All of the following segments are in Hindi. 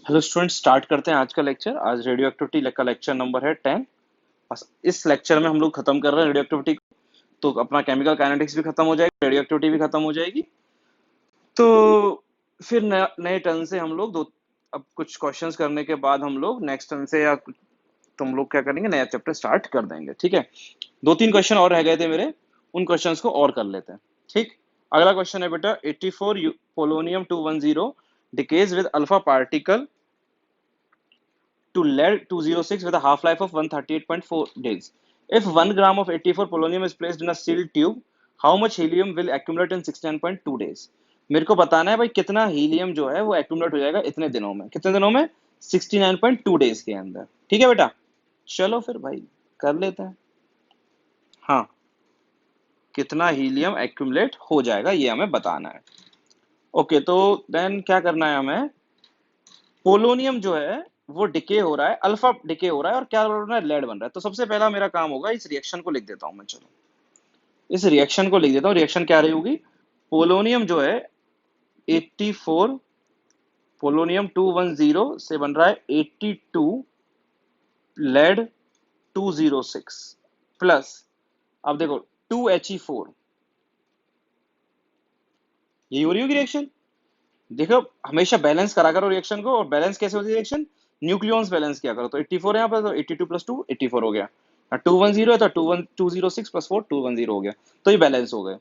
हेलो स्टूडेंट, स्टार्ट करते हैं आज का लेक्चर। आज रेडियो एक्टिविटी का लेक्चर नंबर है 10। बस इस लेक्चर में हम लोग खत्म कर रहे हैं रेडियो एक्टिविटी को। तो अपना केमिकल काइनेटिक्स भी खत्म हो जाएगी, रेडियो एक्टिविटी भी खत्म हो जाएगी। तो फिर नए टर्न से हम लोग दो अब कुछ क्वेश्चंस करने के बाद हम लोग नेक्स्ट टर्न से तुम लोग क्या करेंगे, नया चैप्टर स्टार्ट कर देंगे। ठीक है, दो तीन क्वेश्चन और रह गए थे मेरे, उन क्वेश्चंस को और कर लेते हैं। ठीक, अगला क्वेश्चन है बेटा 84 polonium 210 decays with alpha particle to lead-206 with a half-life of 138.4 days. If 1 gram of 84 polonium is placed in a sealed tube, how much helium will accumulate in 69.2 days? मेरे को बताना है भाई कितना हीलियम जो है वो एक्यूमुलेट हो जाएगा इतने दिनों में। कितने दिनों में? 69.2 डेज के अंदर। ठीक है बेटा, चलो फिर भाई कर लेते हैं। हाँ, कितना हीलियम एक्यूमुलेट हो जाएगा ये हमें बताना है। ओके, तो देन क्या करना है हमें? पोलोनियम जो है वो डिके हो रहा है, अल्फा डिके हो रहा है और क्या बन रहा है? लेड बन रहा है। तो सबसे पहला मेरा काम होगा, इस रिएक्शन को लिख देता हूं मैं। चलो इस रिएक्शन को लिख देता हूं। रिएक्शन क्या रही होगी? पोलोनियम जो है 84 पोलोनियम 210 से बन रहा है 82 लेड 206 प्लस, अब देखो 2He4। यही हो रही होगी रिएक्शन। देखो हमेशा बैलेंस करा करो रिएक्शन को। और बैलेंस कैसे होती है रिएक्शन? न्यूक्लियॉन्स बैलेंस किया करो। तो 84 है यहाँ पर, तो 82 प्लस 2 84 हो गया। 210 है तो 206 प्लस 4 210 हो गया। तो ये बैलेंस हो गए।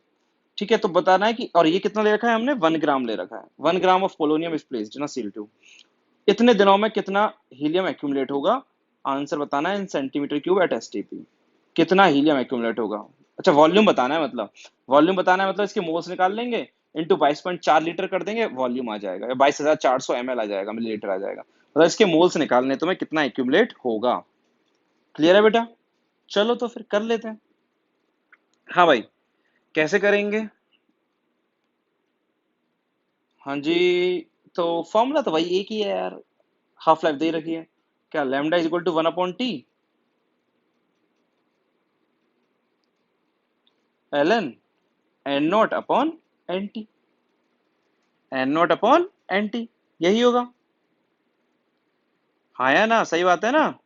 ठीक है, तो बताना है कि, और ये कितना ले रखा है हमने? 1 ग्राम ले रखा है। 1 gram of polonium is placed in a seal tube. इतने दिनों में कितना हीलियम एक्यूमुलेट होगा? आंसर बताना है in centimetre cube at STP. कितना हीलियम एक्यूमुलेट होगा? अच्छा, वॉल्यूम बताना है, मतलब वॉल्यूम बताना है, मतलब इसके मोल्स निकाल लेंगे, इंटू 22.4 लीटर कर देंगे, वॉल्यूम आ जाएगा, 22,400 ml आ जाएगा, मिलीलीटर आ जाएगा। मतलब इसके मोल्स निकालने तुम्हें कितना एक्यूमुलेट होगा। क्लियर है बेटा? चलो तो फिर कर लेते हैं। हाँ भाई, कैसे करेंगे? हाँ जी, तो फॉर्मूला तो भाई एक ही है यार, हाफ लाइफ दे रखी है। क्या? Lambda is equal to 1/T ln N naught upon N T. N naught upon N T, यही होगा। हाँ या ना? सही बात है ना?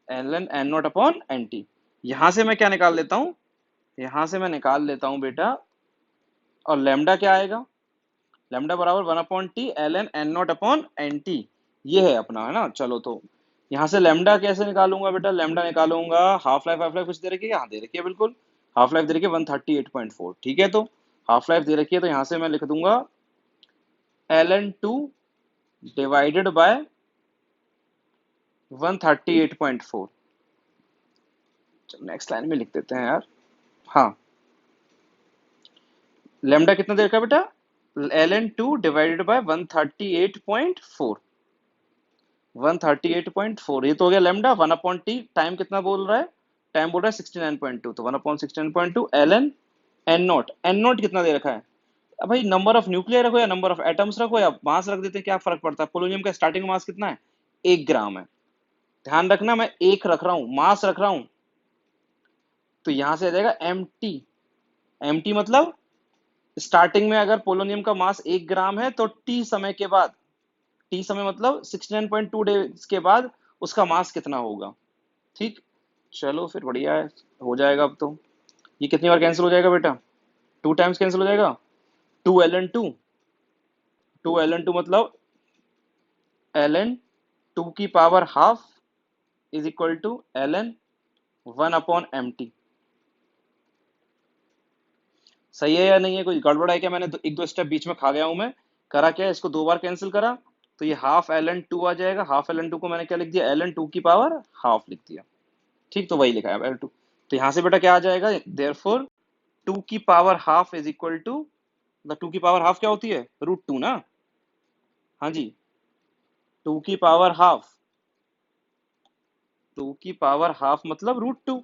ln N naught upon N T. यहां से मैं क्या निकाल लेता हूं? यहां से मैं निकाल लेता हूं बेटा, और लेमडा क्या आएगा? लेमडा बराबर 1/T ln N naught upon N T. ये है अपना, है ना? चलो तो यहाँ से लेमडा कैसे निकालूंगा बेटा? लेमडा निकालूंगा, हाफ लाइफ कुछ दे रखी है, यहाँ दे रखी है बिल्कुल। हाफ लाइफ दे रखी है 138.4। ठीक है, तो हाफ लाइफ दे रखी है, तो यहाँ से मैं लिख दूंगा ln 2 divided by 138.4। Next line में लिख देते हैं यार। हाँ, लेमडा कितना दे रखा है बेटा? ln 2 divided by 138.4। 138.4, ये तो हो गया लेमडा। 1/T, टाइम कितना बोल रहा है? टाइम बोल रहा है 69.2, तो 1/69.2 ln N naught. N naught कितना दे रखा है? अब भाई नंबर ऑफ न्यूक्लियर रखो या नंबर ऑफ एटम्स रखो या मास रख देते हैं, क्या फर्क पड़ता है? पोलोनियम का स्टार्टिंग मास कितना है? 1 ग्राम है। ध्यान रखना, मैं एक रख रहा हूं, मास रख रहा हूं। तो यहां से आ जाएगा एम टी। एम टी मतलब स्टार्टिंग में अगर पोलोनियम का मास 1 ग्राम है, तो टी समय के बाद, टी समय मतलब 69.2 डेज के बाद उसका मास कितना होगा। ठीक, चलो फिर बढ़िया है, हो जाएगा अब तो। ये कितनी बार कैंसिल हो जाएगा बेटा? 2 टाइम्स कैंसिल हो जाएगा। 2 ln 2, 2 ln 2 मतलब ln 2 की power ½ is equal to ln 1/mt। सही है या नहीं है? कोई गड़बड़ है क्या? मैंने एक दो स्टेप बीच में खा गया हूं मैं। करा क्या है, इसको 2 बार कैंसिल करा, तो ये ½ ln 2 आ जाएगा। ½ ln 2 को मैंने क्या लिख दिया? ln 2 की पावर ½ लिख दिया। ठीक, तो वही लिखा है L2। तो यहाँ से बेटा क्या आ जाएगा? देयरफॉर 2 की पावर ½ इज इक्वल टू, मतलब 2 की पावर ½ क्या होती है? √2 ना। हाँ जी, 2 की पावर ½ 2 की पावर ½ मतलब √2।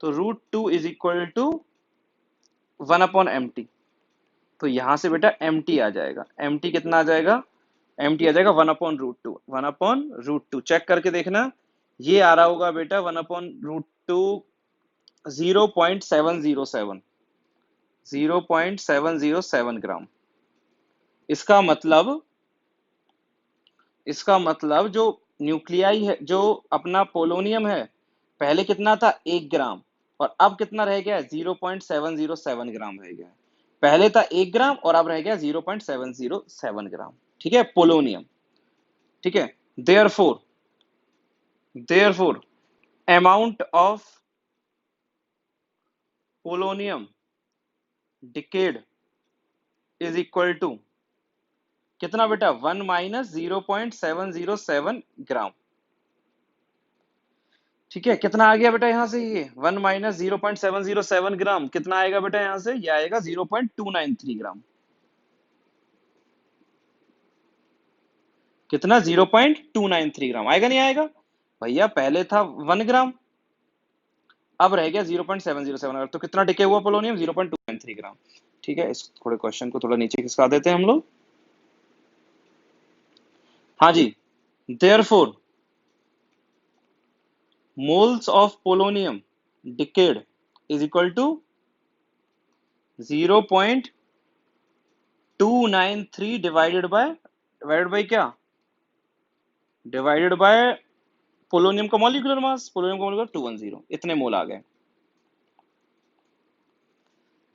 तो √2 इज इक्वल टू 1/mt। तो यहां से बेटा mt आ जाएगा। mt कितना आ जाएगा? mt आ जाएगा 1/√2। 1/√2 चेक करके देखना, ये आ रहा होगा बेटा 1/√2 0.707, 0.707 ग्राम। इसका मतलब, इसका मतलब जो न्यूक्लियाई है, जो अपना पोलोनियम है, पहले कितना था 1 ग्राम, और अब कितना रह गया 0.707 ग्राम रह गया। पहले था 1 ग्राम और अब रह गया 0.707 ग्राम। ठीक है, पोलोनियम। ठीक है, therefore therefore amount of polonium decayed is equal to कितना बेटा, 1 माइनस 0.707 ग्राम। ठीक है, कितना आ गया बेटा यहां से, ये 1 माइनस 0.707 ग्राम कितना आएगा बेटा यहां से, ये आएगा 0.293 ग्राम। कितना, 0.293 ग्राम आएगा, नहीं आएगा भैया? पहले था 1 ग्राम, अब रह गया 0.707 ग्राम, तो कितना डिके हुआ पोलोनियम, 0.293 ग्राम। ठीक है, इस थोड़े क्वेश्चन को थोड़ा नीचे खिसका देते हैं हम लोग। हाँ जी, therefore moles of polonium decayed is equal to 0.293 divided by क्या, डिवाइडेड बाय पोलोनियम का मॉलिक्यूलर मास, पोलोनियम का मॉलिक्यूलर 210, इतने मोल आ गए।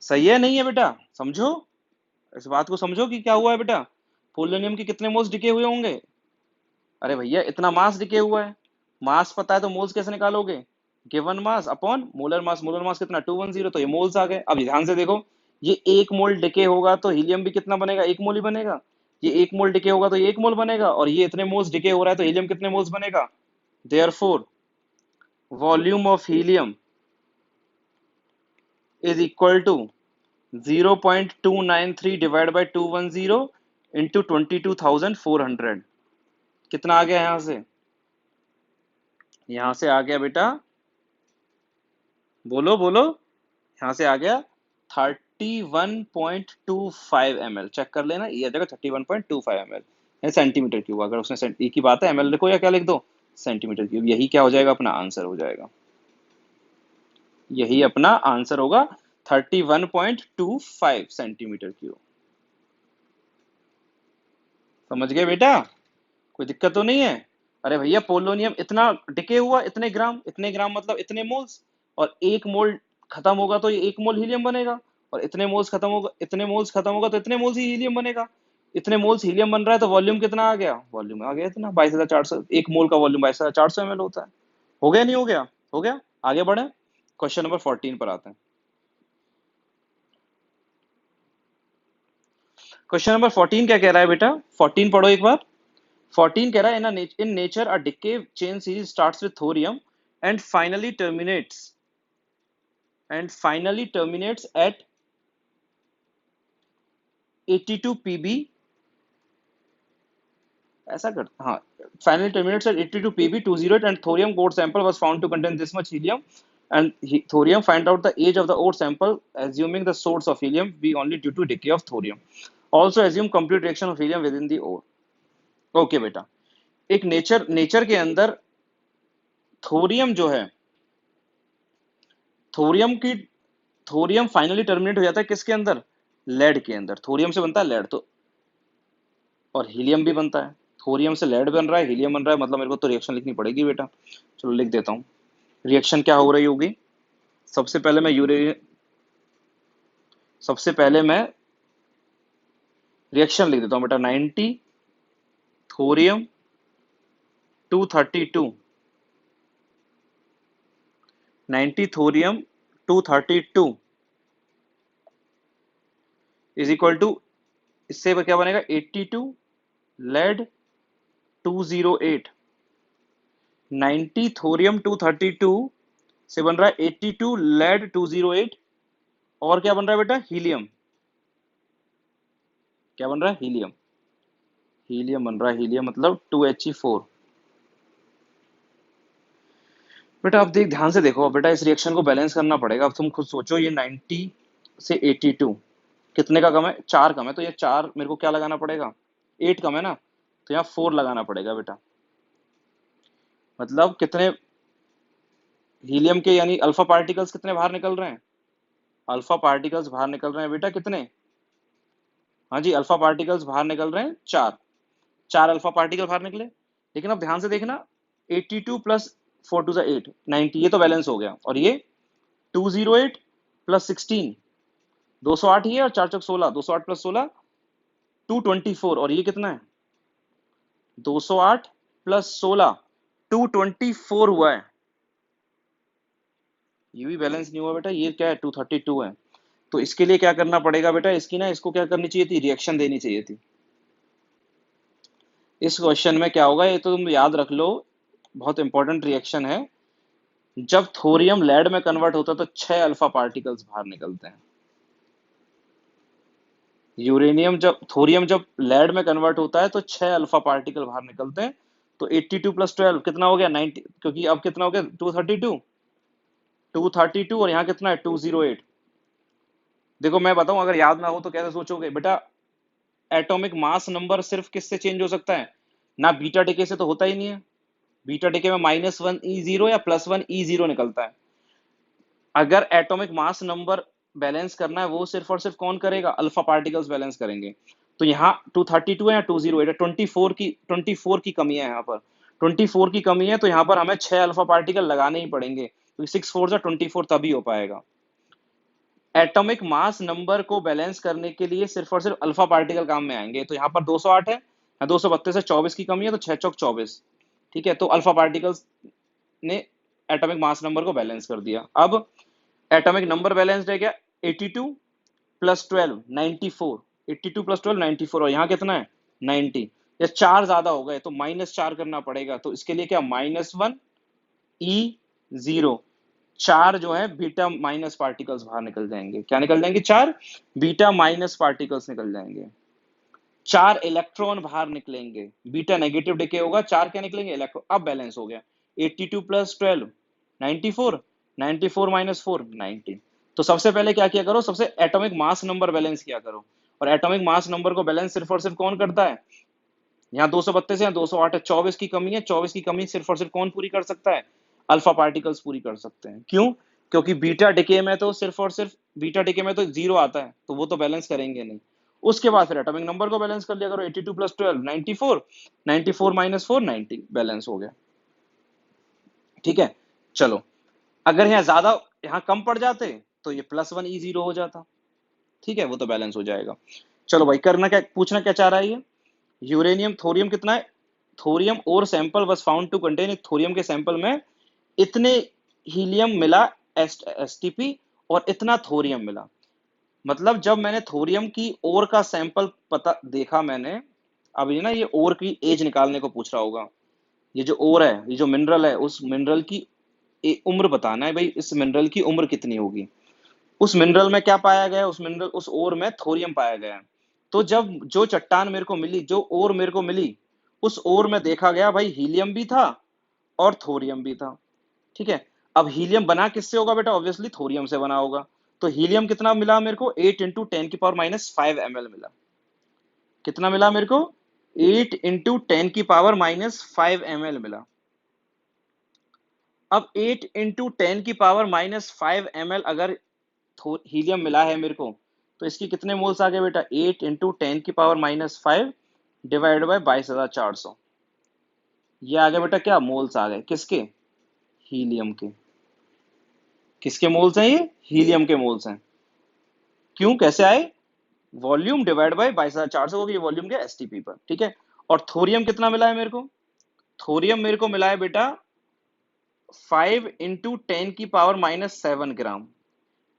सही है नहीं है बेटा? समझो, इस बात को समझो कि क्या हुआ है बेटा, पोलोनियम के कितने मोल्स डिके हुए होंगे। अरे भैया इतना मास डिके हुआ है, मास पता है तो मोल्स कैसे निकालोगे, given mass upon molar mass, molar mass कितना 210, तो ये मोल्स आ गए। अब ध्यान से देखो, ये 1 मोल डिके होगा तो हीलियम भी कितना बनेगा, 1 मोल ही बनेगा। ये 1 मोल डिके होगा तो ये 1 मोल बनेगा, और ये इतने मोल्स डिके हो रहा है तो हीलियम कितने मोल्स बनेगा। Therefore volume of helium is equal to 0.293 divide by 210 into 22,400। कितना आ गया यहां से, यहां से आ गया बेटा, बोलो बोलो, यहां से आ गया 31.25 ml। चेक कर लेना, ये आ जाएगा 31.25 ml सेंटीमीटर क्यूब। अगर उसने एक ही बात है, ml लिखो या क्या लिख दो, सेंटीमीटर क्यूब। यही क्या हो जाएगा, अपना आंसर हो जाएगा, यही अपना आंसर होगा 31.25 सेंटीमीटर क्यूब। समझ गए बेटा, कोई दिक्कत तो नहीं है? अरे भैया पोलोनियम इतना डिके हुआ, इतने ग्राम मतलब इतने मोल्स, और 1 मोल खत्म होगा तो ये 1 मोल हीलियम बनेगा, और इतने मोल्स खत्म होगा, इतने मोल्स खत्म होगा तो इतने मोल्स ही हीलियम बनेगा। इतने मोल्स हीलियम बन रहा है तो वॉल्यूम कितना आ गया, वॉल्यूम आ गया इतना 22,400। 1 मोल का वॉल्यूम 22,400 ml होता है। हो गया नहीं हो गया, हो गया। आगे बढ़े, क्वेश्चन नंबर 14 पर आते हैं। क्वेश्चन नंबर 14 क्या कह रहा है बेटा, 14 पढ़ो एक बार। 14 कह रहा है, in nature a decay chain series starts with thorium and finally terminates at 82 pb, ऐसा कर, हाँ, finally terminates at 82 pb 208, and thorium core sample was found to contain this much helium, and thorium find out the age of the ore sample assuming the source of helium be only due to decay of thorium, also assume complete reaction of helium within the ore। Okay बेटा, एक नेचर के अंदर थोरियम जो है, थोरियम की थोरियम फाइनली टर्मिनेट हो जाता है किसके अंदर, लेड के अंदर। थोरियम से बनता है लेड, तो और हीलियम भी बनता है। थोरियम से लेड बन रहा है, हीलियम बन रहा है, मतलब मेरे को तो रिएक्शन लिखनी पड़ेगी बेटा। चलो लिख देता हूँ, रिएक्शन क्या हो रही होगी। सबसे पहले मैं सबसे पहले मैं रिएक्शन लिख देता हूँ बेटा, 90 thorium 232, 90 thorium 232 is equal to, इससे क्या बनेगा 82 लेड 208। 90 थोरियम 232 से बन रहा है 82 लेड 208, और क्या बन रहा है बेटा, हीलियम। क्या बन रहा है, हीलियम। हीलियम बन रहा है, हीलियम मतलब 2He4। बेटा अब देख, ध्यान से देखो बेटा, इस रिएक्शन को बैलेंस करना पड़ेगा। अब तुम खुद सोचो, ये 90 से 82 कितने का कम है, 4 कम है, तो ये 4 मेरे को क्या लगाना पड़ेगा, 8 कम है ना, तो यहाँ 4 लगाना पड़ेगा बेटा। मतलब कितने हीलियम के, यानी अल्फा पार्टिकल्स कितने बाहर निकल रहे हैं, अल्फा पार्टिकल्स बाहर निकल रहे हैं बेटा कितने, हाँ जी, अल्फा पार्टिकल्स बाहर निकल रहे हैं 4। 4 अल्फा पार्टिकल बाहर निकले। लेकिन अब ध्यान से देखना, 82 प्लस 4 टू 8 90, ये तो बैलेंस हो गया। और ये 208 प्लस 16 208 ही है, और 4 चौक 16, 208 प्लस 16 224, और ये कितना है 208 प्लस 16 224 हुआ है। ये भी बैलेंस नहीं हुआ बेटा, ये क्या है 232 है। तो इसके लिए क्या करना पड़ेगा बेटा, इसकी ना इसको क्या करनी चाहिए थी, रिएक्शन देनी चाहिए थी। इस क्वेश्चन में क्या होगा ये तो तुम याद रख लो, बहुत इंपॉर्टेंट रिएक्शन है। जब थोरियम लेड में कन्वर्ट होता है तो 6 अल्फा पार्टिकल्स बाहर निकलते हैं। यूरेनियम जब थोरियम जब लेड में कन्वर्ट होता है तो 6 अल्फा पार्टिकल बाहर निकलते हैं। तो 82 प्लस 12 कितना हो गया 90, क्योंकि अब कितना हो गया 232 और यहाँ कितना है 208। देखो मैं बताऊं, अगर याद ना हो तो कैसे सोचोगे बेटा, एटॉमिक मास नंबर सिर्फ किससे चेंज हो सकता है, ना बीटा डिके से तो होता ही नहीं है। बीटा डिके में -1 E0 या +1 E0 निकलता है। अगर एटॉमिक मास नंबर बैलेंस करना है, वो सिर्फ और सिर्फ कौन करेगा, अल्फा पार्टिकल्स बैलेंस करेंगे। तो यहाँ 232 है या 208 है, 24 की कमी है यहाँ पर। 24 की कमी है, तो यहाँ पर हमें 6 अल्फा पार्टिकल लगाने ही पड़ेंगे, क्योंकि 6 4 जा 24 तभी हो पाएगा। एटॉमिक मास नंबर को बैलेंस करने के लिए सिर्फ और सिर्फ अल्फा पार्टिकल काम में आएंगे। तो यहाँ पर 208 है, 232 है, 24 की कमी है, तो 6 चौक 24। ठीक है, तो अल्फा पार्टिकल्स ने एटॉमिक मास नंबर को बैलेंस कर दिया। अब एटॉमिक नंबर बैलेंस्ड है क्या, 82 प्लस 12 94, 82 प्लस 12 94, और यहाँ कितना है 90। या 4 ज्यादा हो गए तो -4 करना पड़ेगा। तो इसके लिए क्या -1 E0, 4 जो है बीटा माइनस पार्टिकल्स बाहर निकल जाएंगे। क्या निकल जाएंगे, 4 बीटा माइनस पार्टिकल्स निकल जाएंगे। 4 इलेक्ट्रॉन बाहर निकलेंगे, बीटा नेगेटिव डिके होगा, 4 क्या निकलेंगे इलेक्ट्रॉन। अब बैलेंस हो गया 82 प्लस 12 94, 94 माइनस 4 90। तो सबसे पहले क्या किया करो, सबसे एटॉमिक मास नंबर बैलेंस किया करो। और एटॉमिक मास नंबर को बैलेंस सिर्फ और सिर्फ कौन करता है, यहाँ 232 है, 208 है, 24 की कमी है, 24 की कमी सिर्फ और सिर्फ कौन पूरी कर सकता है, अल्फा पार्टिकल्स पूरी कर सकते हैं। क्यों, क्योंकि बीटा डिके में तो सिर्फ और सिर्फ बीटा डिके में तो 0 आता है, तो वो तो बैलेंस करेंगे नहीं। उसके बाद फिर एटॉमिक नंबर को बैलेंस कर लिया करो, 82 प्लस 12 94, 94 माइनस 4 90, बैलेंस हो गया। ठीक है, चलो अगर यहाँ ज्यादा यहाँ कम पड़ जाते तो ये +1 E0 हो जाता। ठीक है, वो तो बैलेंस हो जाएगा। चलो भाई, करना क्या, पूछना क्या चाह रहा है ये, यूरेनियम थोरियम कितना है, थोरियम और sample was found to contain, thorium के सैंपल में इतने हीलियम मिला एसटीपी, और इतना थोरियम मिला। मतलब जब मैंने थोरियम की ओर का सैंपल पता देखा मैंने, अब ये ना ये ओर की एज निकालने को पूछ रहा होगा। ये जो ओर है, ये जो मिनरल है, उस मिनरल की उम्र बताना है भाई, इस मिनरल की उम्र कितनी होगी। उस मिनरल में क्या पाया गया, उस मिनरल उस ओर में थोरियम पाया गया है। तो जब जो चट्टान मेरे को मिली, जो ओर मेरे को मिली, उस ओर में देखा गया भाई हीलियम भी था और थोरियम भी था। ठीक है, अब हीलियम बना किससे होगा बेटा, ऑब्वियसली थोरियम से बना होगा। तो हीलियम कितना मिला मेरे को, 8 इंटू 10⁻⁵ ml मिला। कितना मिला मेरे को, 8 इंटू 10⁻⁵ मिला। अब 8 इंटू 10⁻⁵ अगर हीलियम मिला है मेरे को, तो इसकी कितने मोल्स आ गए बेटा, 8 इंटू 10⁻⁵ डिवाइड बाय 22,400। ये आ गया बेटा क्या, मोल्स आ गए किसके, हीलियम के। किसके मोल्स हैं ये, हीलियम के मोल्स हैं। क्यों, कैसे आए, वॉल्यूम डिवाइड बाय 22,400 होगी, ये वॉल्यूम के एसटीपी पर। ठीक है, और थोरियम कितना मिला है मेरे को, थोरियम मेरे को मिला है बेटा 5 इंटू 10⁻⁷ ग्राम।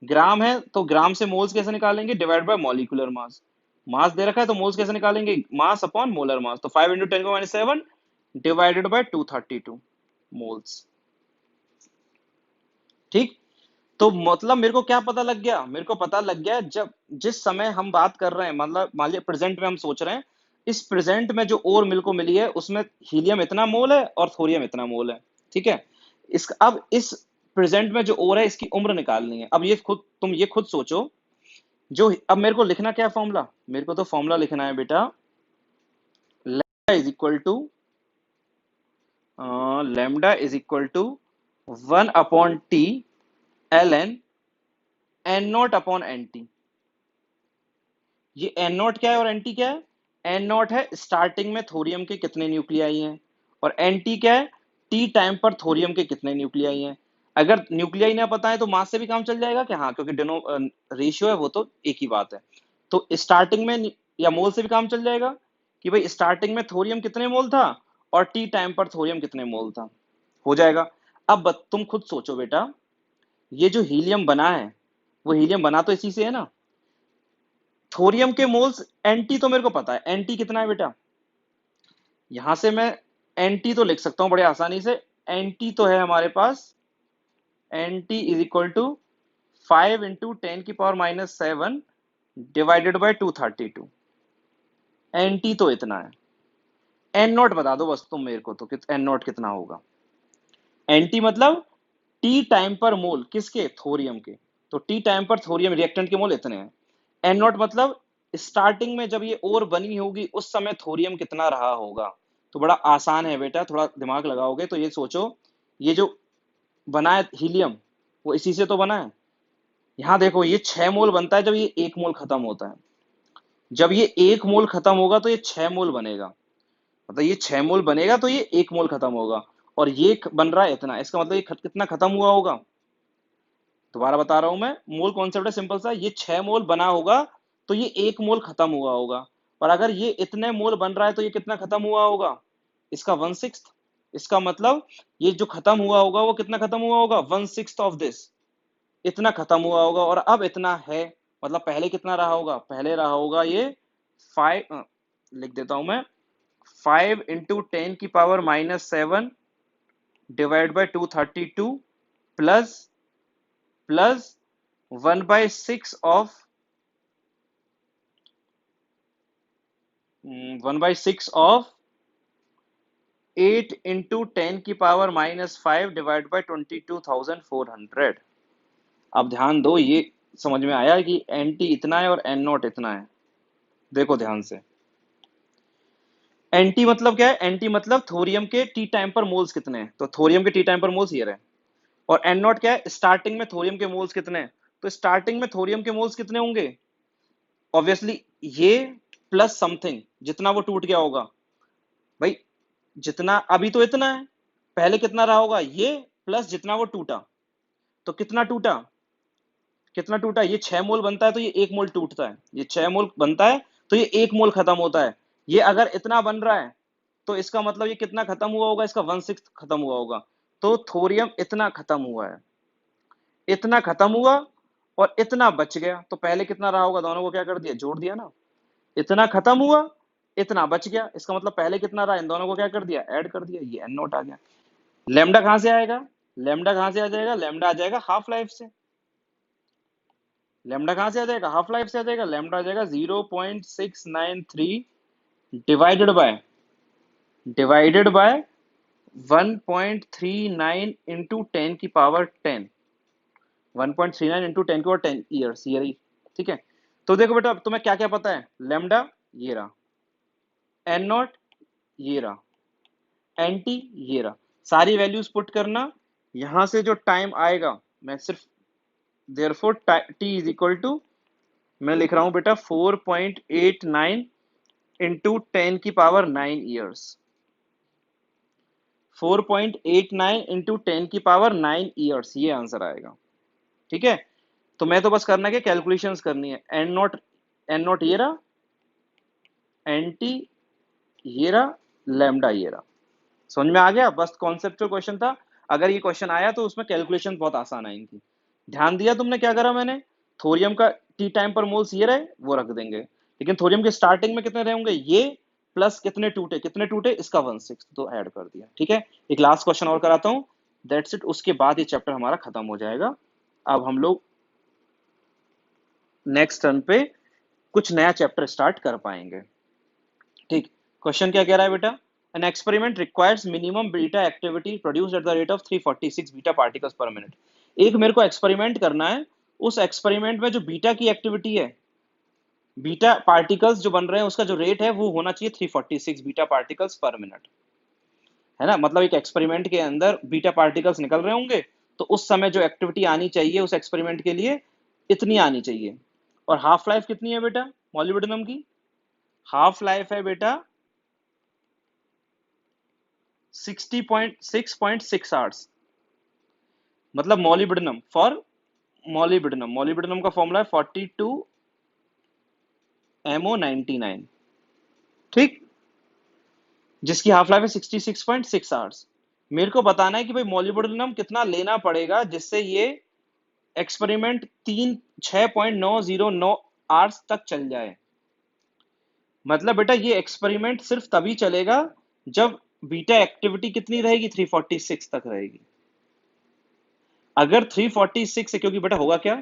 ग्राम है तो ग्राम से मोल्स कैसे निकालेंगे, डिवाइड बाय मॉलिक्यूलर मास। मास दे रखा है तो मोल्स कैसे निकालेंगे, मास अपॉन मोलर मास। तो 5 इंटू 10⁻⁷ डिवाइडेड बाय 232 मोल्स। ठीक, तो मतलब मेरे को क्या पता लग गया, मेरे को पता लग गया जब जिस समय हम बात कर रहे हैं, मतलब मान लिया प्रेजेंट में हम सोच रहे हैं, इस प्रेजेंट में जो और मिल को मिली है उसमें हीलियम इतना मोल है और थोरियम इतना मोल है। ठीक है, इस अब इस प्रेजेंट में जो और है इसकी उम्र निकालनी है। अब ये खुद तुम ये खुद सोचो, जो अब मेरे को लिखना क्या है फॉर्मूला, मेरे को तो फॉर्मूला लिखना है बेटा, lambda is equal to lambda is equal to 1/T ln n naught upon N T. ये एन नॉट क्या है और एन टी क्या है, एन नॉट है स्टार्टिंग में थोरियम के कितने न्यूक्लियाई हैं, और एन टी क्या है, टी टाइम पर थोरियम के कितने न्यूक्लियाई हैं। अगर न्यूक्लियाई ना पता है तो मास से भी काम चल जाएगा क्या? हाँ, क्योंकि डिनो रेशियो है वो तो एक ही बात है। तो स्टार्टिंग में या मोल से भी काम चल जाएगा कि भाई स्टार्टिंग में थोरियम कितने मोल था और टी टाइम पर थोरियम कितने मोल था, हो जाएगा। अब तुम खुद सोचो बेटा, ये जो हीलियम बना है वो हीलियम बना तो इसी से है ना। थोरियम के मोल्स एनटी तो मेरे को पता है, एनटी कितना है बेटा, यहां से मैं एनटी तो लिख सकता हूं बड़े आसानी से। एनटी तो है हमारे पास, N T is equal to 5 × 10⁻⁷ divided by 232। N T तो इतना है। एन नॉट बता दो बस तुम मेरे को, तो एन नॉट कितना होगा। एनटी मतलब टी टाइम पर मोल किसके, थोरियम के। तो टी टाइम पर थोरियम रिएक्टेंट के मोल इतने हैं। एन नॉट मतलब स्टार्टिंग में जब ये और बनी होगी उस समय थोरियम कितना रहा होगा। तो बड़ा आसान है बेटा, थोड़ा दिमाग लगाओगे तो ये सोचो, ये जो बना है हीलियम वो इसी से तो बना है। यहां देखो ये 6 मोल बनता है जब ये 1 मोल खत्म होता है। जब ये 1 मोल खत्म होगा तो ये 6 मोल बनेगा, मतलब ये 6 मोल बनेगा तो ये 1 मोल खत्म होगा। और ये बन रहा है इतना, इसका मतलब ये कितना खत्म हुआ होगा। दोबारा बता रहा हूं मैं, मोल कॉन्सेप्ट है सिंपल सा, ये 6 मोल बना होगा तो ये 1 मोल खत्म हुआ होगा। और अगर ये इतने मोल बन रहा है तो ये कितना खत्म हुआ होगा, इसका 1/6। इसका मतलब ये जो खत्म हुआ होगा वो कितना खत्म हुआ होगा, 1/6 ऑफ दिस, इतना खत्म हुआ होगा। और अब इतना है, मतलब पहले कितना रहा होगा, पहले रहा होगा ये 5, लिख देता हूं मैं, 5 × 10⁻⁷ divide by 232 plus 1/6 of 1/6 of 8 × 10⁻⁵ divide by 22,400। अब ध्यान दो, ये समझ में आया कि एन टी इतना है और एन नॉट इतना है। देखो ध्यान से, एन टी मतलब क्या है, एन टी मतलब थोरियम के टी टाइम पर मोल्स कितने हैं, तो थोरियम के टी टाइम पर मोल्स ये रहे। और एन नॉट क्या है, स्टार्टिंग में थोरियम के मोल्स कितने हैं, तो स्टार्टिंग में थोरियम के मोल्स कितने होंगे, ऑब्वियसली ये प्लस समथिंग जितना वो टूट गया होगा। भाई जितना अभी तो इतना है, पहले कितना रहा होगा ये, प्लस जितना वो टूटा। तो कितना टूटा, कितना टूटा, ये 6 मोल बनता है तो ये 1 मोल टूटता है, ये 6 मोल बनता है तो ये 1 मोल खत्म होता है। ये अगर इतना बन रहा है तो इसका मतलब ये कितना खत्म हुआ होगा, इसका 1/6 खत्म हुआ होगा। तो थोरियम इतना खत्म हुआ है, इतना खत्म हुआ और इतना बच गया। तो पहले कितना रहा होगा, दोनों को क्या कर दिया, जोड़ दिया ना। इतना खत्म हुआ, इतना बच गया, इसका मतलब पहले कितना रहा, इन दोनों को क्या कर दिया, ऐड कर दिया, ये एन नोट आ गया। लेमडा कहां से आएगा, लेमडा कहां से आ जाएगा, लेमडा आ जाएगा हाफ लाइफ से। लेमडा कहां से आ जाएगा, हाफ लाइफ से आ जाएगा। लेमडा आ जाएगा 0.693 divided by 1.39 into 10⁻10, 1.39 into 10⁻10 years, ये रही। ठीक है, तो देखो बेटा अब तुम्हें क्या क्या पता है, लेमडा ये रहा, एन नॉट ये रहा, एन टी ये रहा, सारी वैल्यूज पुट करना। यहां से जो टाइम आएगा, मैं सिर्फ therefore T is equal to, मैं लिख रहा हूं बेटा 4.89 इंटू 10⁻9 ईयर्स, 4.89 इंटू 10⁻9 ईयर्स, ये आंसर आएगा। ठीक है, तो मैं तो बस करना है, कैलकुलेशंस करनी है। एन नॉट ये रहा, एन टी ये रहा, लैम्डा ये रहा। समझ में आ गया, बस कॉन्सेप्चुअल क्वेश्चन था। अगर ये क्वेश्चन आया तो उसमें कैलकुलेशन बहुत आसान आएंगी। ध्यान दिया तुमने क्या करा, मैंने थोरियम का टी टाइम पर मोल्स ये रहे वो रख देंगे, लेकिन थोरियम के स्टार्टिंग में कितने रहे होंगे ये, प्लस कितने टूटे, कितने टूटे, इसका 1/6 तो ऐड कर दिया। ठीक है, एक लास्ट क्वेश्चन और कराता हूँ, दैट्स इट, उसके बाद ये चैप्टर हमारा खत्म हो जाएगा। अब हम लोग नेक्स्ट टर्न पे कुछ नया चैप्टर स्टार्ट कर पाएंगे। ठीक, क्वेश्चन क्या कह रहा है बेटा, an experiment requires minimum beta activity produced at the rate of 346 beta particles पर मिनट। एक मेरे को एक्सपेरिमेंट करना है, उस एक्सपेरिमेंट में जो बीटा की एक्टिविटी है, बीटा पार्टिकल्स जो बन रहे हैं उसका जो रेट है वो होना चाहिए 346 बीटा पार्टिकल्स पर मिनट, है ना। मतलब एक एक्सपेरिमेंट के अंदर बीटा पार्टिकल्स निकल रहे होंगे तो उस समय जो एक्टिविटी आनी चाहिए उस एक्सपेरिमेंट के लिए इतनी आनी चाहिए। और हाफ लाइफ कितनी है बेटा मॉलिब्डेनम की, हाफ लाइफ है बेटा 6.6 आवर्स। मतलब मॉलिब्डेनम फॉर मॉलिब्डेनम का फॉर्मूला है 42MO99, ठीक, जिसकी हाफ लाइफ है 66.6 आवर्स। मेरे को बताना है कि भाई मॉलिब्डेनम कितना लेना पड़ेगा जिससे ये एक्सपेरिमेंट 6.909 आवर्स तक चल जाए। मतलब बेटा ये एक्सपेरिमेंट सिर्फ तभी चलेगा जब बीटा एक्टिविटी कितनी रहेगी, 346 तक रहेगी। अगर 346 है, क्योंकि बेटा होगा क्या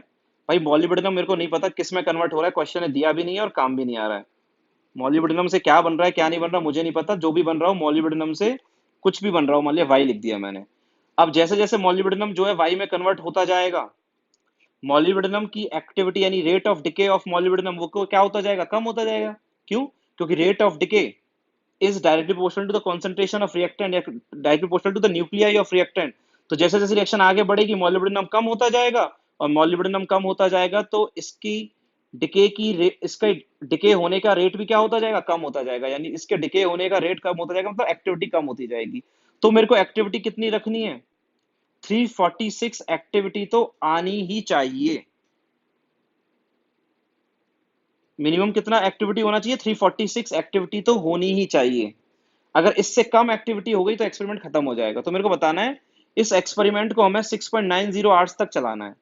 भाई, मॉलिब्डेनम मेरे को नहीं पता किस में कन्वर्ट हो रहा है, क्वेश्चन ने दिया भी नहीं है और काम भी नहीं आ रहा है। मॉलिब्डेनम से क्या बन रहा है क्या नहीं बन रहा मुझे नहीं पता, जो भी बन रहा हो मॉलिब्डेनम से कुछ भी बन रहा हो, मान लिया वाई लिख दिया मैंने। अब जैसे जैसे मॉलिब्डेनम जो है वाई में कन्वर्ट होता जाएगा, मॉलिब्डेनम की एक्टिविटी यानी rate of decay of molybdenum वो क्या होता जाएगा, कम होता जाएगा। क्यों? क्योंकि rate of decay is directly proportional to the concentration of reactant या directly proportional to the nuclei of reactant. तो जैसे जैसे रिएक्शन आगे बढ़ेगी मॉलिब्डेनम कम होता जाएगा, और मॉलिब्डेनम कम होता जाएगा तो इसकी डिके की इसका डिके होने का रेट भी क्या होता जाएगा, कम होता जाएगा। यानी इसके डिके होने का रेट कम होता जाएगा, मतलब एक्टिविटी कम होती जाएगी। तो मेरे को एक्टिविटी कितनी रखनी है, 346 एक्टिविटी तो आनी ही चाहिए। मिनिमम कितना एक्टिविटी होना चाहिए, 346 एक्टिविटी तो होनी ही चाहिए। अगर इससे कम एक्टिविटी हो गई तो एक्सपेरिमेंट खत्म हो जाएगा। तो मेरे को बताना है इस एक्सपेरिमेंट को हमें 6.90 आवर्स तक चलाना है।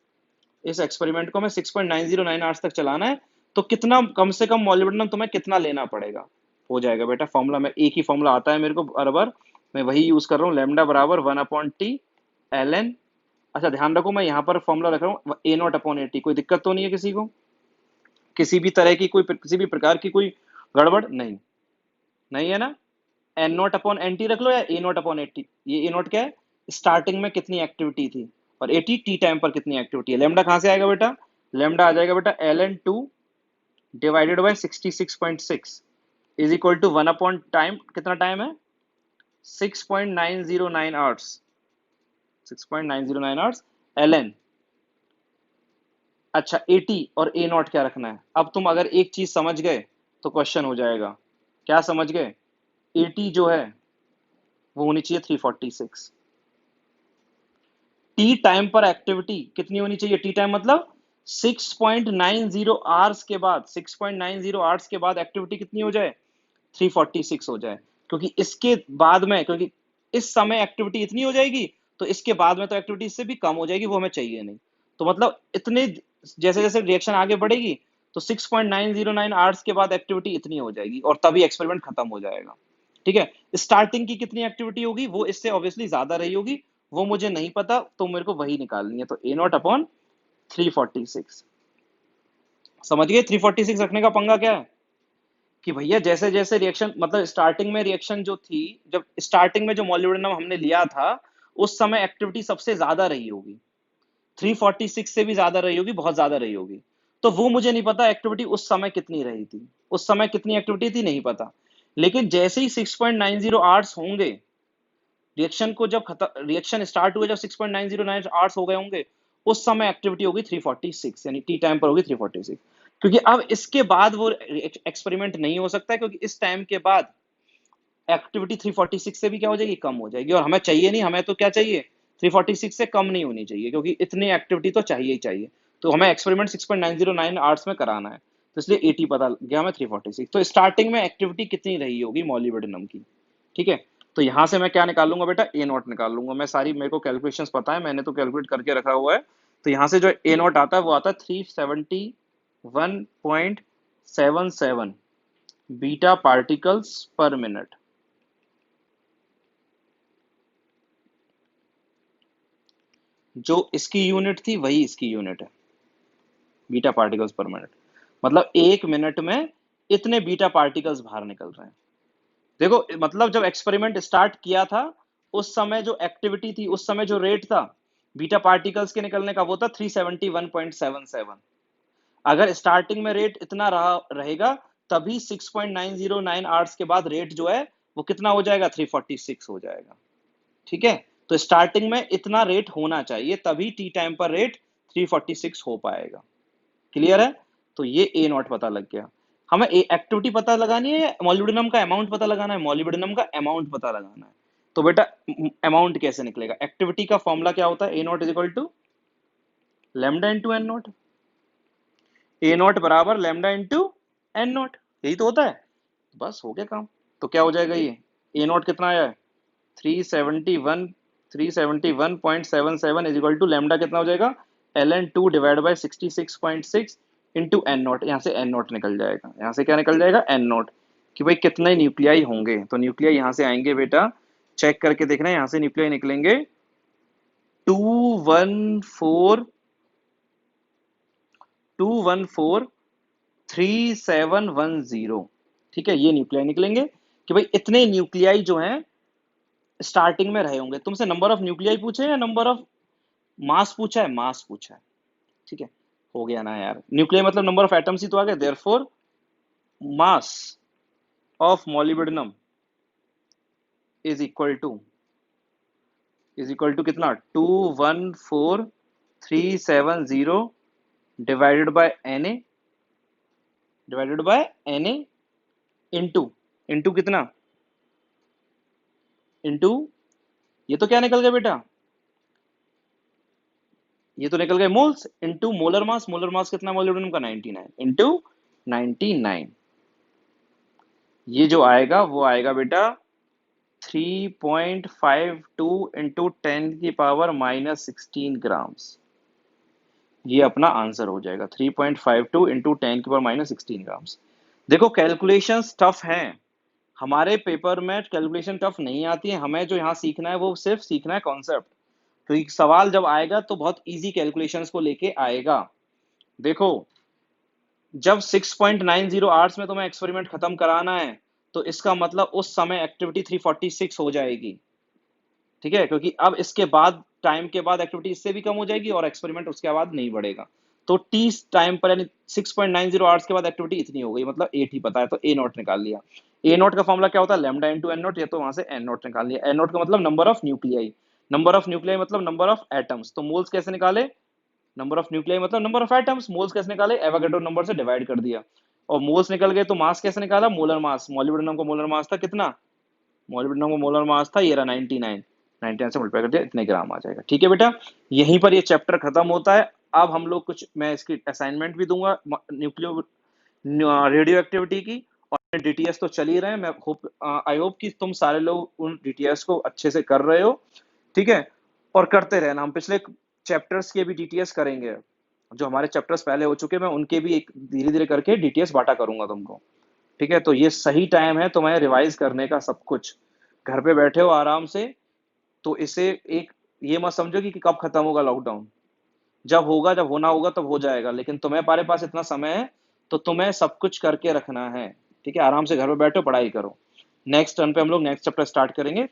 इस एक्सपेरिमेंट को हमें 6.909 आवर्स तक चलाना है, तो कितना कम से कम मॉलिब्डेनम तुम्हें कितना लेना पड़ेगा। हो जाएगा बेटा, फॉर्मूला में एक ही फॉर्मूला आता है मेरे को बराबर, मैं वही यूज कर रहा हूँ, लैम्डा बराबर 1/T ln। अच्छा ध्यान रखो मैं यहाँ पर फॉर्मूला रख रहा हूँ A0/80। कोई दिक्कत तो नहीं है किसी को, किसी भी तरह की कोई किसी भी प्रकार की कोई गड़बड़ नहीं, नहीं है ना। N0/NT रख लो या A0/80। ये A0 क्या है, स्टार्टिंग में कितनी एक्टिविटी थी, और 80 टी टाइम पर कितनी एक्टिविटी है। लेमडा कहां से आएगा बेटा, लेमडा आ जाएगा बेटा ln2 divided by 66.6 is equal to 1 upon time, कितना टाइम है 6.909 आवर्स, 6.909 आवर्स ln। अच्छा 80 और A0 क्या रखना है। अब तुम अगर एक चीज समझ गए तो क्वेश्चन हो जाएगा। क्या समझ गए, 80 जो है वो होनी चाहिए 346। टी टाइम पर एक्टिविटी कितनी होनी चाहिए, टी टाइम मतलब 6.90 आवर्स के बाद, 6.90 आवर्स के बाद एक्टिविटी कितनी हो जाए, 346 हो जाए। क्योंकि इसके बाद में, क्योंकि इस समय एक्टिविटी इतनी हो जाएगी तो इसके बाद में तो एक्टिविटी इससे भी कम हो जाएगी, वो हमें चाहिए नहीं। तो मतलब इतने जैसे जैसे रिएक्शन आगे बढ़ेगी तो 6.909 आवर्स के बाद एक्टिविटी इतनी हो जाएगी और तभी एक्सपेरिमेंट खत्म हो जाएगा। ठीक है, स्टार्टिंग की कितनी एक्टिविटी होगी वो इससे ऑब्वियसली ज्यादा रही होगी, वो मुझे नहीं पता, तो मेरे को वही निकालनी है। तो A0/346। समझ गए 346 रखने का पंगा क्या है, कि भैया जैसे जैसे रिएक्शन, मतलब स्टार्टिंग में रिएक्शन जो थी, जब स्टार्टिंग में जो मॉलिब्डेनम हमने लिया था उस समय एक्टिविटी सबसे ज्यादा रही होगी, 346 से भी ज्यादा रही होगी, बहुत ज्यादा रही होगी। तो वो मुझे नहीं पता एक्टिविटी उस समय कितनी रही थी, उस समय कितनी एक्टिविटी थी नहीं पता। लेकिन जैसे ही 6.90 आवर्स होंगे, रिएक्शन को जब रिएक्शन स्टार्ट हुए जब 6.909 आवर्स हो गए होंगे, उस समय एक्टिविटी होगी 346, यानी टी टाइम पर होगी 346। क्योंकि अब इसके बाद वो एक्सपेरिमेंट नहीं हो सकता है, क्योंकि इस टाइम के बाद एक्टिविटी 346 से भी क्या हो जाएगी, कम हो जाएगी। और हमें चाहिए नहीं, हमें तो क्या चाहिए, 346 से कम नहीं होनी चाहिए, क्योंकि इतनी एक्टिविटी तो चाहिए ही चाहिए। तो हमें एक्सपेरिमेंट 6.909 आवर्स में कराना है, तो इसलिए 80 पता गया हमें 346। तो स्टार्टिंग में एक्टिविटी कितनी रही होगी मॉलिब्डेनम की, ठीक है। तो यहां से मैं क्या निकाल लूंगा बेटा, A0 निकाल लूंगा मैं, सारी मेरे को कैलकुलेशंस पता है, मैंने तो कैलकुलेट करके रखा हुआ है। तो यहां से जो A0 आता है वो आता है 371.77 बीटा पार्टिकल्स पर मिनट। जो इसकी यूनिट थी वही इसकी यूनिट है, बीटा पार्टिकल्स पर मिनट। मतलब एक मिनट में इतने बीटा पार्टिकल्स बाहर निकल रहे हैं। देखो मतलब जब एक्सपेरिमेंट स्टार्ट किया था उस समय जो एक्टिविटी थी, उस समय जो रेट था बीटा पार्टिकल्स के निकलने का वो था 371.77। अगर स्टार्टिंग में रेट इतना रहेगा तभी 6.909 आवर्स के बाद रेट जो है वो कितना हो जाएगा, 346 हो जाएगा। ठीक है, तो स्टार्टिंग में इतना रेट होना चाहिए तभी टी टाइम पर रेट 346 हो पाएगा। क्लियर है, तो ये A0 पता लग गया। हमें एक्टिविटी पता लगानी है, मॉलिब्डेनम का अमाउंट पता लगाना है, मॉलिब्डेनम का अमाउंट पता लगाना है। तो बेटा अमाउंट कैसे निकलेगा? एक्टिविटी का फॉर्मूला क्या होता है? A naught is equal to lambda into N naught. A naught बराबर लैम्डा इंटू एन नॉट, यही तो होता है। बस हो गया काम। तो क्या हो जाएगा ये? ए नॉट कितना आया है? 371 371.77 इज इक्वल टू लैम्डा कितना हो जाएगा? ln2 divide by 66.6 into N naught. यहाँ से एन नॉट निकल जाएगा। यहाँ से क्या निकल जाएगा? N naught. कि भाई कितने न्यूक्लियाई होंगे, तो न्यूक्लियाई यहाँ से आएंगे बेटा, चेक करके देखना है। यहाँ से न्यूक्लियाई निकलेंगे 214 ठीक है, ये न्यूक्लियाई निकलेंगे। कि भाई इतने न्यूक्लियाई जो हैं स्टार्टिंग में रहे होंगे। तुमसे नंबर ऑफ न्यूक्लियाई पूछे या नंबर ऑफ मास पूछा है? मास पूछा है। ठीक है, हो गया ना यार। न्यूक्लियाई मतलब नंबर ऑफ एटम्स ही तो आ गए। Therefore mass of molybdenum is equal to कितना? 214,370 डिवाइडेड बाय Na इंटू कितना? इंटू ये तो क्या निकल गया बेटा? ये तो निकल गए moles. Into molar mass. Molar mass कितना मॉलिब्डेनम का? 99 इंटू 99। ये जो आएगा वो आएगा बेटा 3.52 इंटू 10⁻⁻16 ग्राम्स। ये अपना आंसर हो जाएगा 3.52 इंटू 10⁻⁻16 ग्राम्स। देखो कैलकुलेशंस टफ हैं, हमारे पेपर में कैलकुलेशन टफ नहीं आती है। हमें जो यहाँ सीखना है वो सिर्फ सीखना है कॉन्सेप्ट। तो एक सवाल जब आएगा तो बहुत इजी कैलकुलेशंस को लेके आएगा। देखो जब 6.90 आवर्स में तुम्हें एक्सपेरिमेंट खत्म कराना है तो इसका मतलब उस समय एक्टिविटी 346 हो जाएगी। ठीक है, क्योंकि अब इसके बाद टाइम के बाद एक्टिविटी इससे भी कम हो जाएगी और एक्सपेरिमेंट उसके बाद नहीं बढ़ेगा। तो टी टाइम पर यानी 6.90 आवर्स के बाद एक्टिविटी इतनी हो गई, मतलब 8 ही पता है, तो ए नॉट निकाल लिया। ए नॉट का फॉर्मूला क्या होता है? Lambda into N naught. ये तो वहां से एन नॉट निकाल लिया। एन नॉट का मतलब number of nuclei, number of nuclei मतलब नंबर ऑफ एटम्स। तो मोल्स कैसे निकाले? नंबर ऑफ न्यूक्लियाई मतलब नंबर ऑफ एटम्स। मोल्स कैसे निकाले? एवोगैड्रो नंबर से डिवाइड कर दिया। और मोल्स निकल गए तो मास कैसे निकाला? Molar mass. मॉलिब्डेनम का मोलर मास था कितना? मॉलिब्डेनम का मोलर मास था ये रहा 99। 99 से मल्टीप्लाई कर दिया, इतने ग्राम आ जाएगा। ठीक है बेटा, यहीं पर ये चैप्टर खत्म होता है। अब हम लोग कुछ, मैं इसकी असाइनमेंट भी दूंगा न्यूक्लियो रेडियो एक्टिविटी की, और डीटीएस तो चल ही रहे हैं। मैं होप आई होप कि तुम सारे लोग उन डीटीएस को अच्छे से कर रहे हो। ठीक है, और करते रहना। हम पिछले चैप्टर्स के भी डीटीएस करेंगे, जो हमारे चैप्टर्स पहले हो चुके हैं, मैं उनके भी एक धीरे धीरे करके डीटीएस बांटा करूंगा तुमको। ठीक है, तो ये सही टाइम है तुम्हें रिवाइज करने का। सब कुछ घर पे बैठे हो आराम से, तो इसे एक ये मत समझो कि कब खत्म होगा लॉकडाउन। जब होगा, जब होना होगा तब हो जाएगा, लेकिन तुम्हारे पास इतना समय है तो तुम्हें सब कुछ करके रखना है। ठीक है, आराम से घर पे बैठो, पढ़ाई करो। नेक्स्ट टर्न पे हम लोग नेक्स्ट चैप्टर स्टार्ट करेंगे।